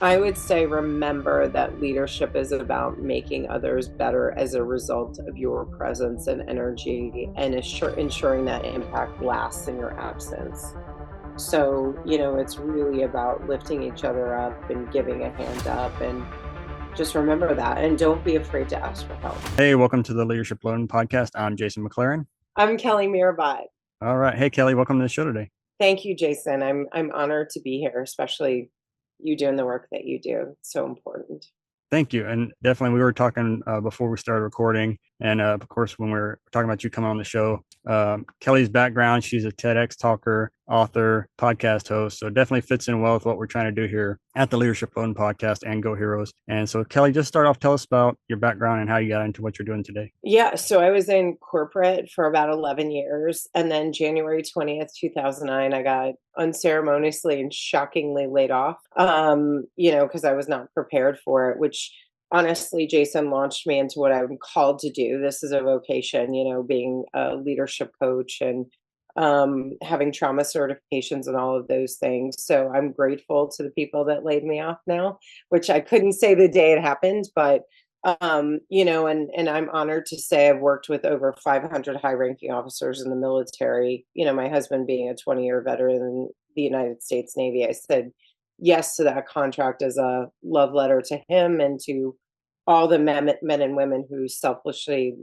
I would say remember that leadership is about making others better as a result of your presence and energy and ensuring that impact lasts in your absence. So, it's really about lifting each other up and giving a hand up and just remember that. And don't be afraid to ask for help. Hey, welcome to the Leadership Learning Podcast. I'm Jason McClaren. I'm Kelly Meerbott. All right. Hey, Kelly, welcome to the show today. Thank you, Jason. I'm honored to be here, especially you doing the work that you do. It's so important. Thank you. And definitely, we were talking before we started recording. And of course, when we are talking about you coming on the show, Kelly's background, she's a TEDx talker, author, podcast host. So definitely fits in well with what we're trying to do here at the Leadership Learning Podcast and Go Heroes. And so, Kelly, just start off, tell us about your background and how you got into what you're doing today. Yeah, so I was in corporate for about 11 years. And then January 20th, 2009, I got unceremoniously and shockingly laid off, because I was not prepared for it, which honestly, Jason, launched me into what I'm called to do. This is a vocation, being a leadership coach and having trauma certifications and all of those things. So I'm grateful to the people that laid me off now, which I couldn't say the day it happened, but and I'm honored to say I've worked with over 500 high-ranking officers in the military. My husband being a 20-year veteran in the United States Navy, I said yes to that contract as a love letter to him and to all the men and women who selflessly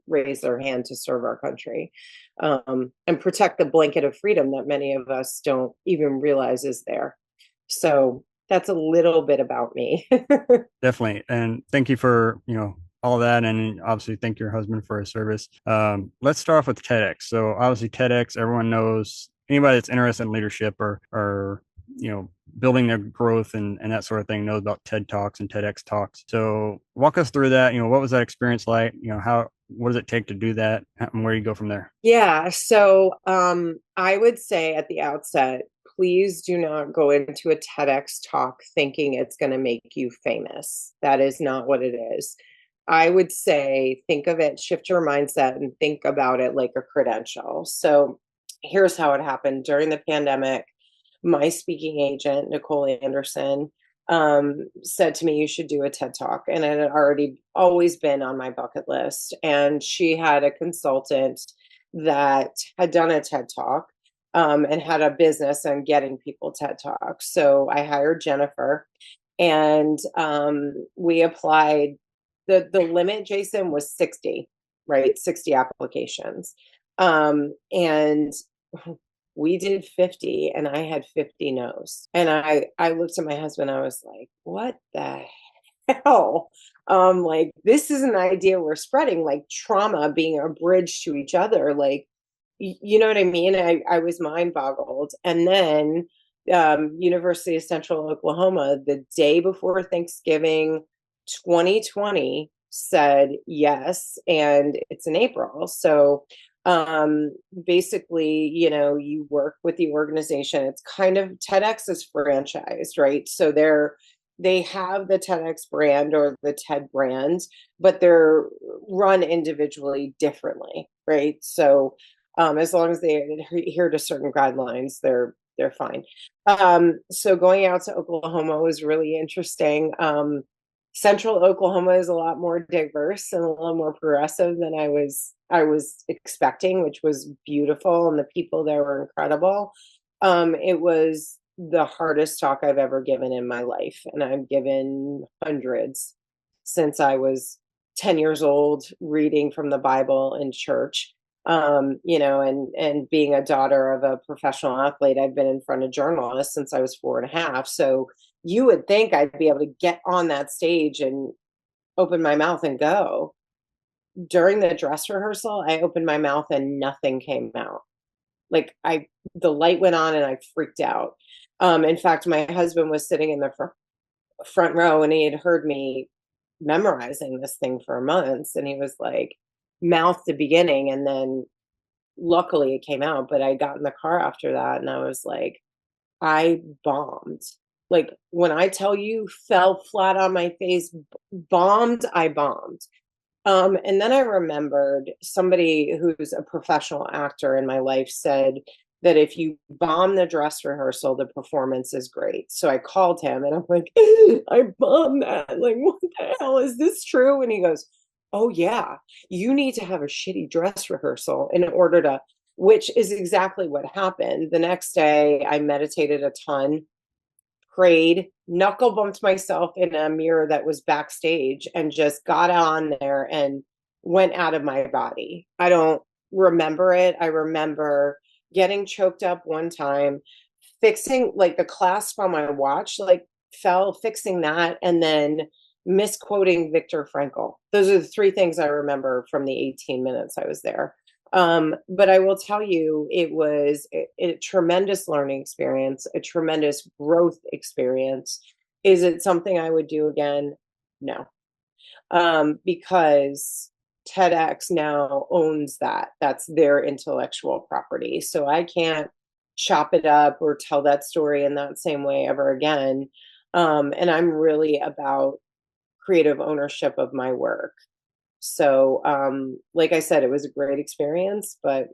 raise their hand to serve our country, and protect the blanket of freedom that many of us don't even realize is there. So that's a little bit about me. Definitely. And thank you for, all that. And obviously thank your husband for his service. Let's start off with TEDx. So obviously TEDx, everyone knows anybody that's interested in leadership or building their growth and that sort of thing knows about TED Talks and TEDx Talks. So walk us through that. What was that experience like? What does it take to do that? And where do you go from there? Yeah. So I would say at the outset, please do not go into a TEDx talk thinking it's going to make you famous. That is not what it is. I would say, think of it, shift your mindset and think about it like a credential. So here's how it happened during the pandemic. My speaking agent, Nicole Anderson, said to me, you should do a TED Talk. And it had already always been on my bucket list. And she had a consultant that had done a TED Talk, and had a business on getting people TED Talks. So I hired Jennifer and we applied. The limit, Jason, was 60, right? 60 applications. And we did 50 and I had 50 no's. And I looked at my husband, I was like, what the hell? Like, this is an idea we're spreading, like trauma being a bridge to each other. Like, you know what I mean? I was mind boggled. And then University of Central Oklahoma, the day before Thanksgiving 2020, said yes, and it's in April. So basically, you work with the organization. It's kind of TEDx is franchised, right? So they have the TEDx brand or the TED brand, but they're run individually differently, right? So as long as they adhere to certain guidelines, they're fine. So going out to Oklahoma was really interesting. Central Oklahoma is a lot more diverse and a little more progressive than I was expecting, which was beautiful, and the people there were incredible. It was the hardest talk I've ever given in my life, and I've given hundreds since I was 10 years old, reading from the Bible in church. And being a daughter of a professional athlete, I've been in front of journalists since I was 4.5. So you would think I'd be able to get on that stage and open my mouth and go. During the dress rehearsal, I opened my mouth and nothing came out. Like the light went on and I freaked out. In fact, my husband was sitting in the front row and he had heard me memorizing this thing for months. And he was like, mouth the beginning. And then luckily it came out, but I got in the car after that and I was like, I bombed. Like, when I tell you fell flat on my face, I bombed. And then I remembered somebody who's a professional actor in my life said that if you bomb the dress rehearsal, the performance is great. So I called him and I'm like, I bombed that. Like, what the hell? Is this true? And he goes, oh, yeah, you need to have a shitty dress rehearsal in order to, which is exactly what happened. The next day, I meditated a ton, prayed, knuckle bumped myself in a mirror that was backstage, and just got on there and went out of my body. I don't remember it. I remember getting choked up one time, fixing like the clasp on my watch, like fell, fixing that, and then misquoting Viktor Frankl. Those are the three things I remember from the 18 minutes I was there. But I will tell you, it was a tremendous learning experience, a tremendous growth experience. Is it something I would do again? No. Because TEDx now owns that. That's their intellectual property. So I can't chop it up or tell that story in that same way ever again. And I'm really about creative ownership of my work. So, like I said, it was a great experience, but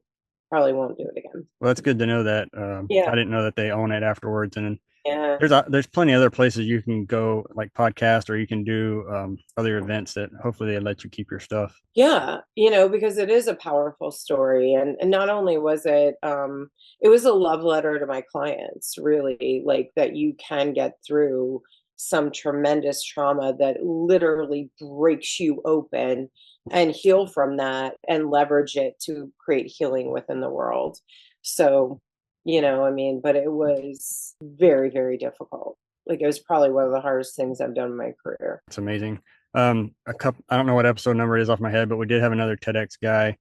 probably won't do it again. Well, that's good to know that. Yeah. I didn't know that they own it afterwards. And Yeah. there's plenty of other places you can go, like podcast, or you can do other events that hopefully they let you keep your stuff. Yeah, because it is a powerful story. And not only was it, it was a love letter to my clients, really, like that you can get through some tremendous trauma that literally breaks you open and heal from that and leverage it to create healing within the world. So, I mean, but it was very, very difficult. Like it was probably one of the hardest things I've done in my career. It's amazing. A couple, I don't know what episode number it is off my head, but we did have another TEDx guy,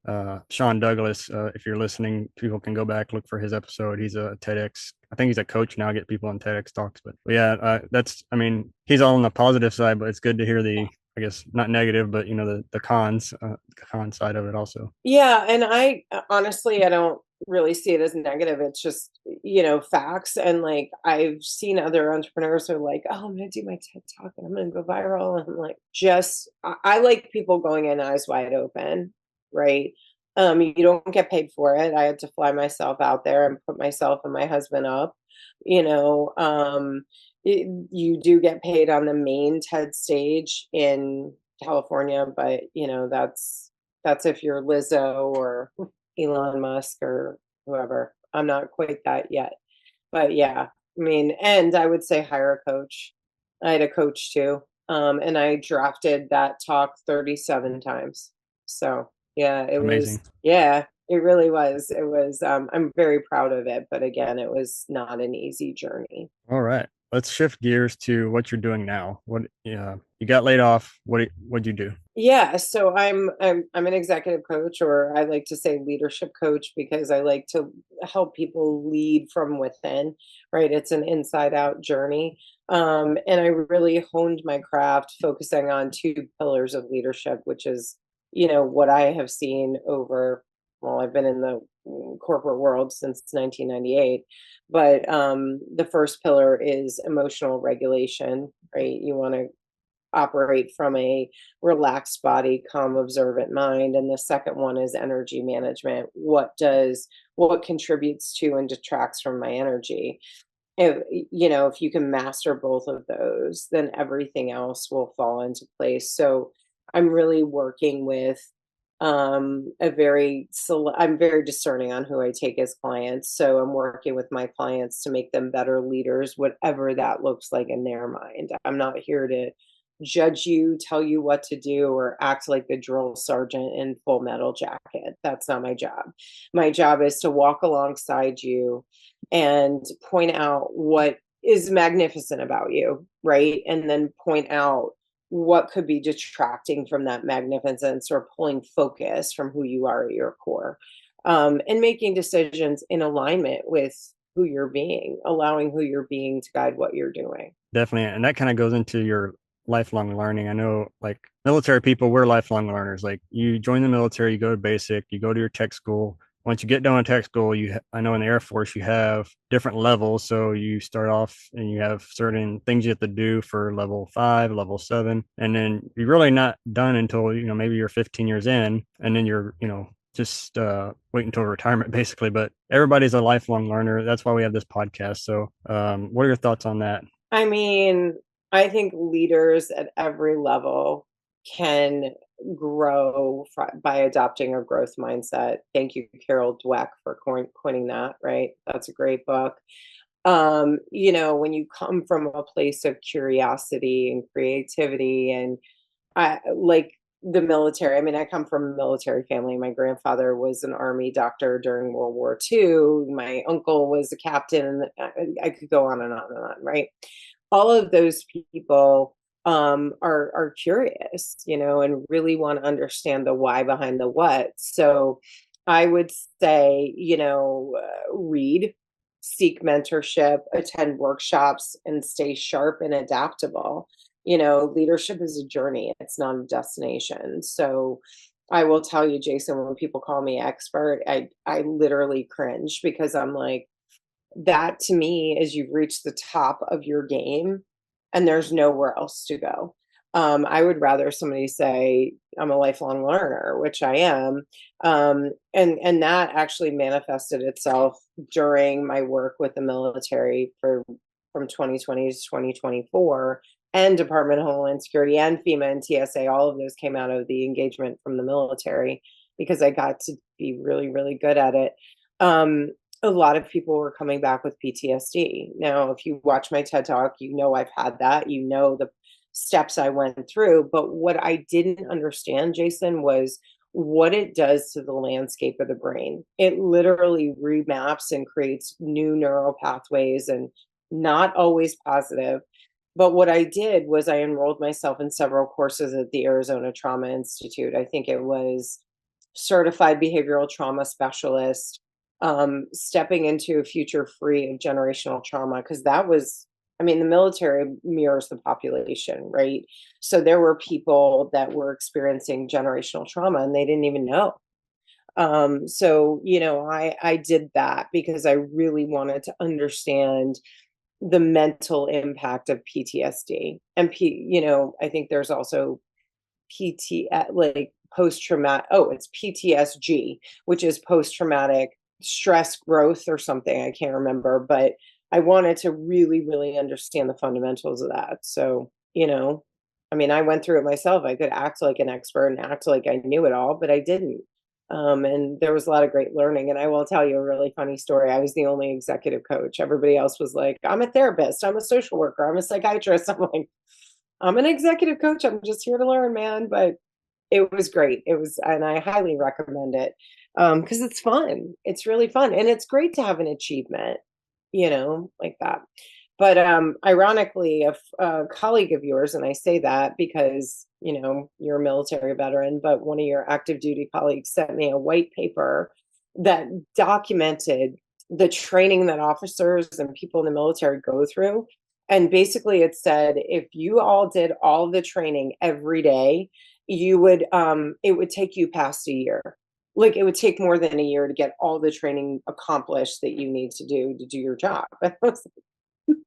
Sean Douglas. If you're listening, people can go back, look for his episode. He's a TEDx, I think he's a coach now, get people on TEDx talks. But yeah, I mean, he's all on the positive side, but it's good to hear the, I guess, not negative, but the cons, con side of it also. Yeah, and I honestly, I don't really see it as negative. It's just, facts. And like I've seen other entrepreneurs who are like, oh, I'm gonna do my TED talk and I'm gonna go viral. And I'm like, I like people going in eyes wide open, right? You don't get paid for it. I had to fly myself out there and put myself and my husband up, you know. You do get paid on the main TED stage in California, but that's if you're Lizzo or Elon Musk or whoever. I'm not quite that yet. But yeah, I mean, and I would say hire a coach. I had a coach too. And I drafted that talk 37 times. So yeah, Amazing. it really was. It was, I'm very proud of it. But again, it was not an easy journey. All right. Let's shift gears to what you're doing now. What, you got laid off. What'd you do? Yeah, so I'm an executive coach, or I like to say leadership coach, because I like to help people lead from within, right? It's an inside out journey. And I really honed my craft focusing on two pillars of leadership, which is, what I have seen over, well, I've been in the corporate world since 1998, but the first pillar is emotional regulation, right? You want to operate from a relaxed body, calm, observant mind. And the second one is energy management. What contributes to and detracts from my energy? If you can master both of those, then everything else will fall into place. So I'm really working with I'm very discerning on who I take as clients. So I'm working with my clients to make them better leaders, whatever that looks like in their mind. I'm not here to judge you, tell you what to do, or act like the drill sergeant in Full Metal Jacket. That's not my job. My job is to walk alongside you and point out what is magnificent about you, right? And then point out what could be detracting from that magnificence or pulling focus from who you are at your core, and making decisions in alignment with who you're being, allowing who you're being to guide what you're doing. Definitely. And that kind of goes into your lifelong learning. I know, like, military people, we're lifelong learners. Like, you join the military, you go to basic, you go to your tech school. Once you get done with tech school, I know in the Air Force, you have different levels. So you start off and you have certain things you have to do for level 5, level 7. And then you're really not done until, maybe you're 15 years in, and then you're, just wait until retirement basically, but everybody's a lifelong learner. That's why we have this podcast. So what are your thoughts on that? I mean, I think leaders at every level can grow by adopting a growth mindset. Thank you, Carol Dweck, for coining that, right? That's a great book. When you come from a place of curiosity and creativity, and I like the military. I mean, I come from a military family. My grandfather was an army doctor during World War II. My uncle was a captain. I could go on and on and on, right? All of those people are curious, and really want to understand the why behind the what. So I would say, read, seek mentorship, attend workshops, and stay sharp and adaptable. Leadership is a journey, it's not a destination. So I will tell you, Jason, when people call me expert, I literally cringe, because I'm like, that to me is you've reached the top of your game and there's nowhere else to go. I would rather somebody say I'm a lifelong learner, which I am. And that actually manifested itself during my work with the military from 2020 to 2024, and Department of Homeland Security and FEMA and TSA. All of those came out of the engagement from the military, because I got to be really, really good at it. A lot of people were coming back with PTSD. Now, if you watch my TED Talk, I've had that, the steps I went through. But what I didn't understand, Jason, was what it does to the landscape of the brain. It literally remaps and creates new neural pathways, and not always positive. But what I did was I enrolled myself in several courses at the Arizona Trauma Institute. I think it was certified behavioral trauma specialist, stepping into a future free of generational trauma, because the military mirrors the population, right? So there were people that were experiencing generational trauma and they didn't even know. I did that because I really wanted to understand the mental impact of PTSD. And I think there's also like post-traumatic, it's PTSG, which is post-traumatic stress growth or something. I can't remember, but I wanted to really, really understand the fundamentals of that. So, I went through it myself. I could act like an expert and act like I knew it all, but I didn't. And there was a lot of great learning. And I will tell you a really funny story. I was the only executive coach. Everybody else was like, I'm a therapist, I'm a social worker, I'm a psychiatrist. I'm like, I'm an executive coach. I'm just here to learn, man. But it was great. And I highly recommend it, because it's fun. It's really fun. And it's great to have an achievement, like that. But ironically, a colleague of yours, and I say that because, you're a military veteran, but one of your active duty colleagues sent me a white paper that documented the training that officers and people in the military go through. And basically it said, if you all did all the training every day, it would take you past a year. Like, it would take more than a year to get all the training accomplished that you need to do your job. I was like,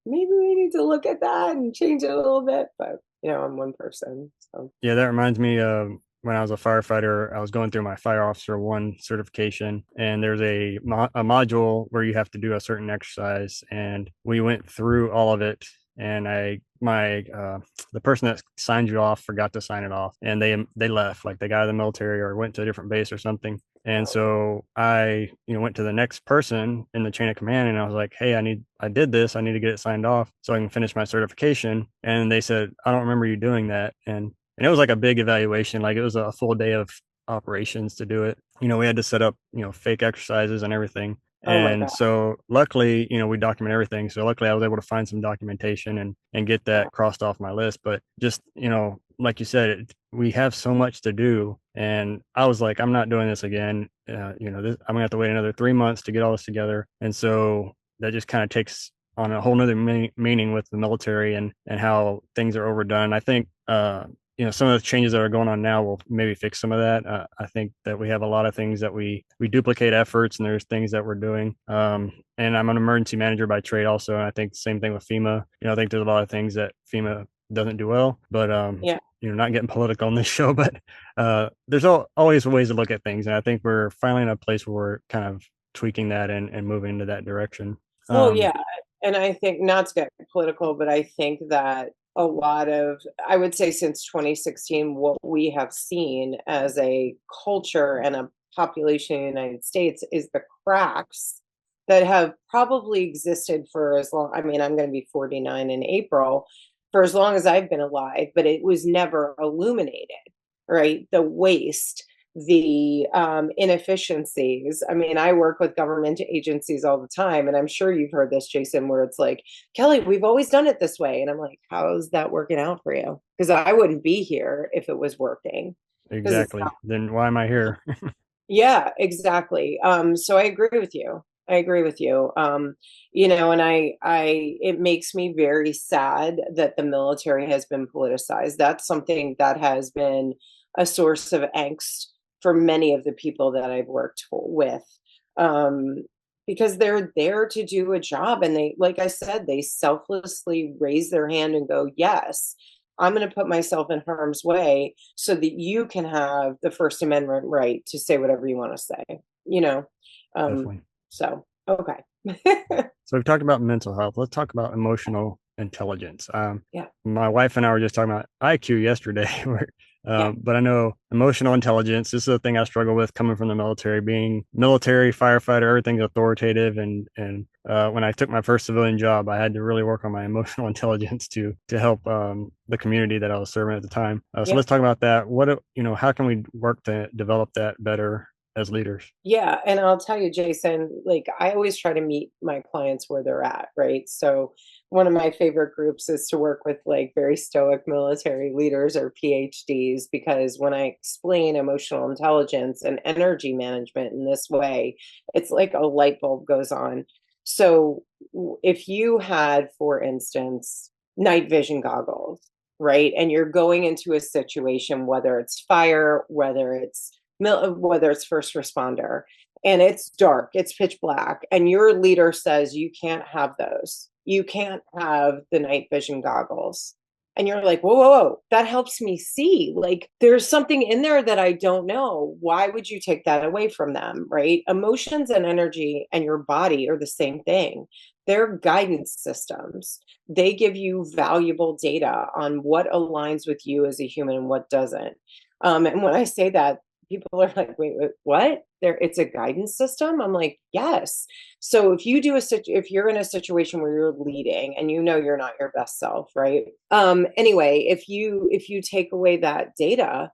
maybe we need to look at that and change it a little bit. But I'm one person. So Yeah, that reminds me of when I was a firefighter. I was going through my Fire Officer 1 certification, and there's a module where you have to do a certain exercise, and we went through all of it. And the person that signed you off forgot to sign it off, and they left, like they got out of the military or went to a different base or something. And so I, went to the next person in the chain of command, and I was like, hey, I did this. I need to get it signed off so I can finish my certification. And they said, I don't remember you doing that. And it was like a big evaluation. Like, it was a full day of operations to do it. We had to set up, fake exercises and everything. oh my And God. so luckily, we document everything. So luckily I was able to find some documentation and get that crossed off my list. But just, like you said, we have so much to do. And I was like, I'm not doing this again. I'm gonna have to wait another 3 months to get all this together. And so that just kind of takes on a whole nother meaning with the military and how things are overdone. I think, some of the changes that are going on now will maybe fix some of that. I think that we have a lot of things that we duplicate efforts, and there's things that we're doing. And I'm an emergency manager by trade also. And I think the same thing with FEMA. I think there's a lot of things that FEMA doesn't do well. But Yeah. not getting political on this show, but there's always ways to look at things, and I think we're finally in a place where we're kind of tweaking that and moving into that direction. Well, Um, yeah. And I think, not to get political, but I think that a lot of, I would say since 2016, what we have seen as a culture and a population in the United States is the cracks that have probably existed for as long, I mean, I'm going to be 49 in April, for as long as I've been alive, but it was never illuminated, right? The waste, the inefficiencies. I mean, I work with government agencies all the time, and I'm sure you've heard this, Jason, where it's like, Kelly, we've always done it this way. And I'm like, how's that working out for you? Because I wouldn't be here if it was working. Because it's exactly. not. Then why am I here? Yeah, exactly. So I agree with you. I agree with you. And it makes me very sad that the military has been politicized. That's something that has been a source of angst for many of the people that I've worked with. Um, because they're there to do a job, and they, like I said, they selflessly raise their hand and go, yes, I'm going to put myself in harm's way so that you can have the First Amendment right to say whatever you want to say, you know? Um, Definitely. so, okay. So we've talked about mental health. Let's talk about emotional intelligence. Yeah. My wife and I were just talking about IQ yesterday, Yeah. but I know emotional intelligence. This is a thing I struggle with coming from the military, being military firefighter. Everything's authoritative, and when I took my first civilian job, I had to really work on my emotional intelligence to help the community that I was serving at the time. So Yeah. let's talk about that. How can we work to develop that better as leaders? Yeah, and I'll tell you, Jason, like I always try to meet my clients where they're at, right? So one of my favorite groups is to work with like very stoic military leaders or PhDs, because when I explain emotional intelligence and energy management in this way, it's like a light bulb goes on. So if you had, for instance, night vision goggles, right? And you're going into a situation, whether it's fire, whether it's first responder, and it's dark, it's pitch black, and your leader says you can't have those, you can't have the night vision goggles, and you're like, whoa, whoa, whoa, that helps me see, like there's something in there that I don't know, why would you take that away from them, right? Emotions and energy and your body are the same thing. They're guidance systems. They give you valuable data on what aligns with you as a human and what doesn't. And when I say that, people are like, wait, what? It's a guidance system. I'm like, yes. So if you're in a situation where you're leading and you know you're not your best self, right? Anyway, if you take away that data,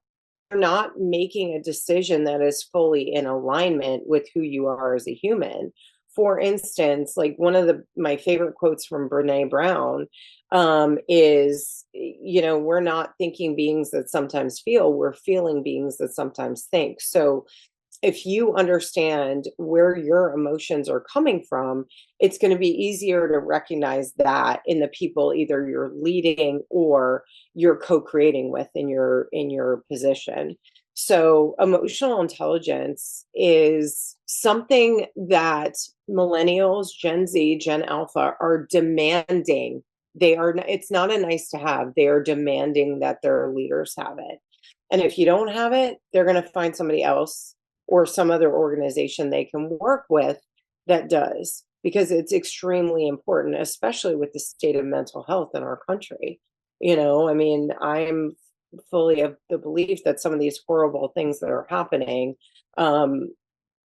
you're not making a decision that is fully in alignment with who you are as a human. For instance, like one of my favorite quotes from Brene Brown is, we're not thinking beings that sometimes feel, we're feeling beings that sometimes think. So if you understand where your emotions are coming from, it's going to be easier to recognize that in the people either you're leading or you're co-creating with in your position. So emotional intelligence is something that millennials, Gen Z, Gen Alpha are demanding. It's not a nice to have. They are demanding that their leaders have it. And if you don't have it, they're going to find somebody else or some other organization they can work with that does, because it's extremely important, especially with the state of mental health in our country. I mean, I'm fully of the belief that some of these horrible things that are happening um,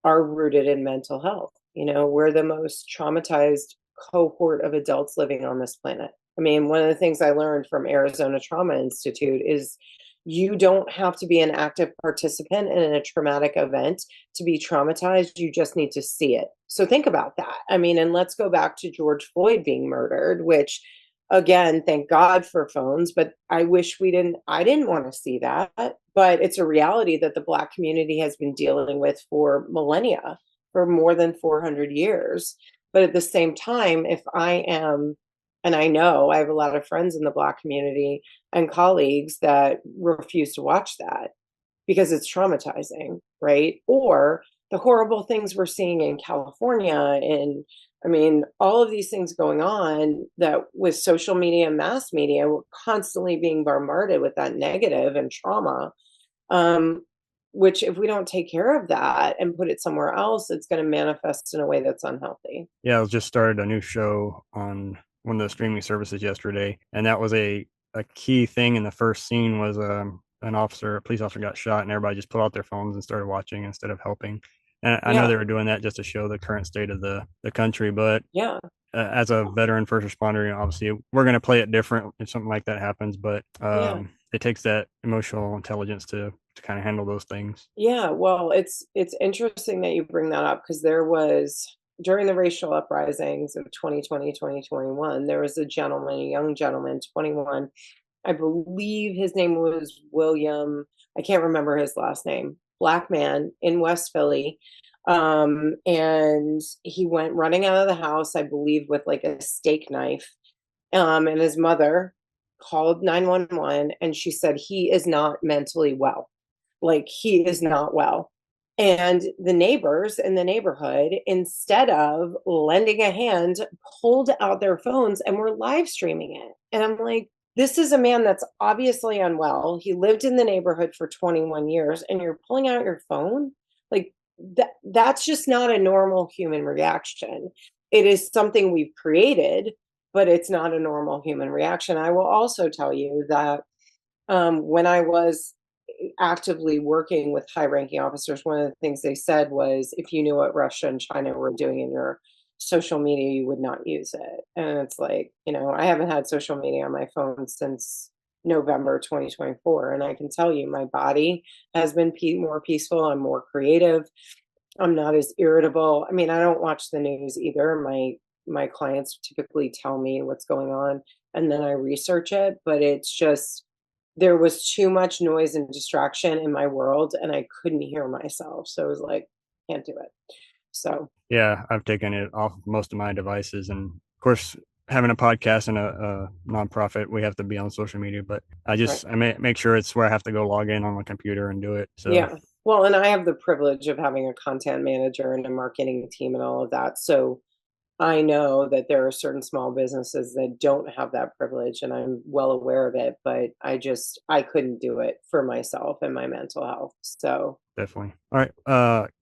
are rooted in mental health. We're the most traumatized cohort of adults living on this planet. I mean, one of the things I learned from Arizona Trauma Institute is you don't have to be an active participant in a traumatic event to be traumatized. You just need to see it. So think about that. I mean, and let's go back to George Floyd being murdered, which again, thank God for phones, but I wish I didn't want to see that, but it's a reality that the Black community has been dealing with for millennia, for more than 400 years. But at the same time, if I am, and I know I have a lot of friends in the Black community and colleagues that refuse to watch that because it's traumatizing, right? Or the horrible things we're seeing in California, in I mean, all of these things going on that with social media and mass media, we're constantly being bombarded with that negative and trauma. Which if we don't take care of that and put it somewhere else, it's going to manifest in a way that's unhealthy. Yeah, I just started a new show on one of the streaming services yesterday, and that was a key thing in the first scene was a police officer got shot, and everybody just pulled out their phones and started watching instead of helping. And I know they were doing that just to show the current state of the country, but as a veteran first responder, obviously we're going to play it different if something like that happens, but it takes that emotional intelligence to kind of handle those things. Yeah, well, it's interesting that you bring that up, because there was, during the racial uprisings of 2020, 2021, there was a young gentleman, 21. I believe his name was William. I can't remember his last name. Black man in West Philly. And he went running out of the house, I believe, with like a steak knife. And his mother called 911, and she said he is not mentally well. Like, he is not well. And the neighbors in the neighborhood, instead of lending a hand, pulled out their phones and were live streaming it. And I'm like, this is a man that's obviously unwell. He lived in the neighborhood for 21 years, and you're pulling out your phone? Like, that's just not a normal human reaction. It is something we've created, but it's not a normal human reaction. I will also tell you that when I was actively working with high-ranking officers, one of the things they said was, if you knew what Russia and China were doing in your social media, you would not use it. And it's like, I haven't had social media on my phone since November 2024. And I can tell you, my body has been more peaceful. I'm more creative. I'm not as irritable. I mean, I don't watch the news either. My clients typically tell me what's going on, and then I research it. But it's just, there was too much noise and distraction in my world, and I couldn't hear myself. So I was like, can't do it. So yeah, I've taken it off most of my devices, and of course, having a podcast and a nonprofit, we have to be on social media. But I make sure it's where I have to go log in on my computer and do it. So yeah, well, and I have the privilege of having a content manager and a marketing team and all of that. So I know that there are certain small businesses that don't have that privilege, and I'm well aware of it, but I couldn't do it for myself and my mental health. So definitely. All right.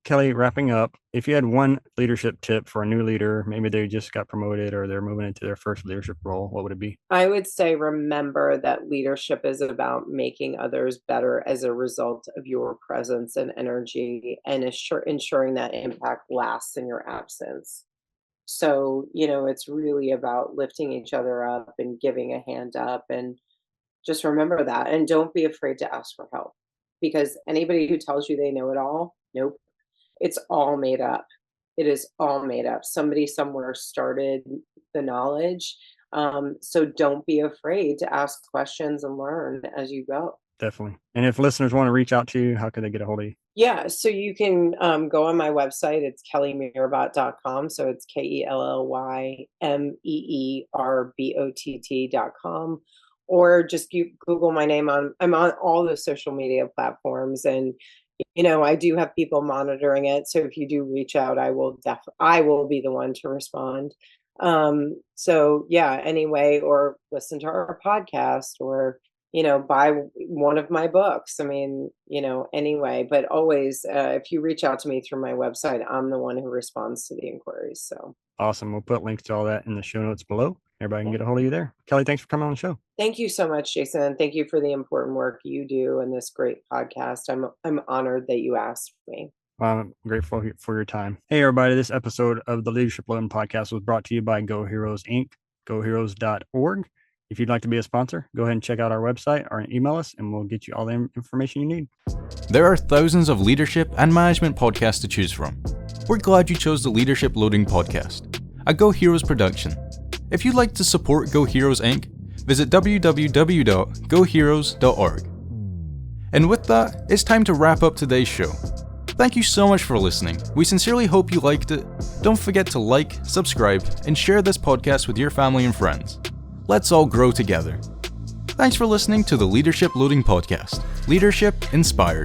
Kelly, wrapping up, if you had one leadership tip for a new leader, maybe they just got promoted or they're moving into their first leadership role, what would it be? I would say, remember that leadership is about making others better as a result of your presence and energy, and ensuring that impact lasts in your absence. So, it's really about lifting each other up and giving a hand up, and just remember that. And don't be afraid to ask for help, because anybody who tells you they know it all, nope, it's all made up. It is all made up. Somebody somewhere started the knowledge. So don't be afraid to ask questions and learn as you go. Definitely. And if listeners want to reach out to you, how can they get a hold of you? Yeah, so you can go on my website. It's kellymeerbott.com. So it's KELLYMEERBOTT.com. Or just Google my name. I'm on all the social media platforms, and I do have people monitoring it. So if you do reach out, I will be the one to respond. So yeah, anyway, or listen to our podcast, or buy one of my books. I mean, anyway, but always, if you reach out to me through my website, I'm the one who responds to the inquiries. So awesome. We'll put links to all that in the show notes below. Everybody can get a hold of you there. Kelly, thanks for coming on the show. Thank you so much, Jason. And thank you for the important work you do and this great podcast. I'm honored that you asked me. I'm grateful for your time. Hey, everybody. This episode of the Leadership Loading Podcast was brought to you by Go Heroes Inc., goheroes.org. If you'd like to be a sponsor, go ahead and check out our website or email us, and we'll get you all the information you need. There are thousands of leadership and management podcasts to choose from. We're glad you chose the Leadership Loading Podcast, a Go Heroes production. If you'd like to support Go Heroes Inc., visit www.goheroes.org. And with that, it's time to wrap up today's show. Thank you so much for listening. We sincerely hope you liked it. Don't forget to like, subscribe, and share this podcast with your family and friends. Let's all grow together. Thanks for listening to the Leadership Loading Podcast. Leadership inspired.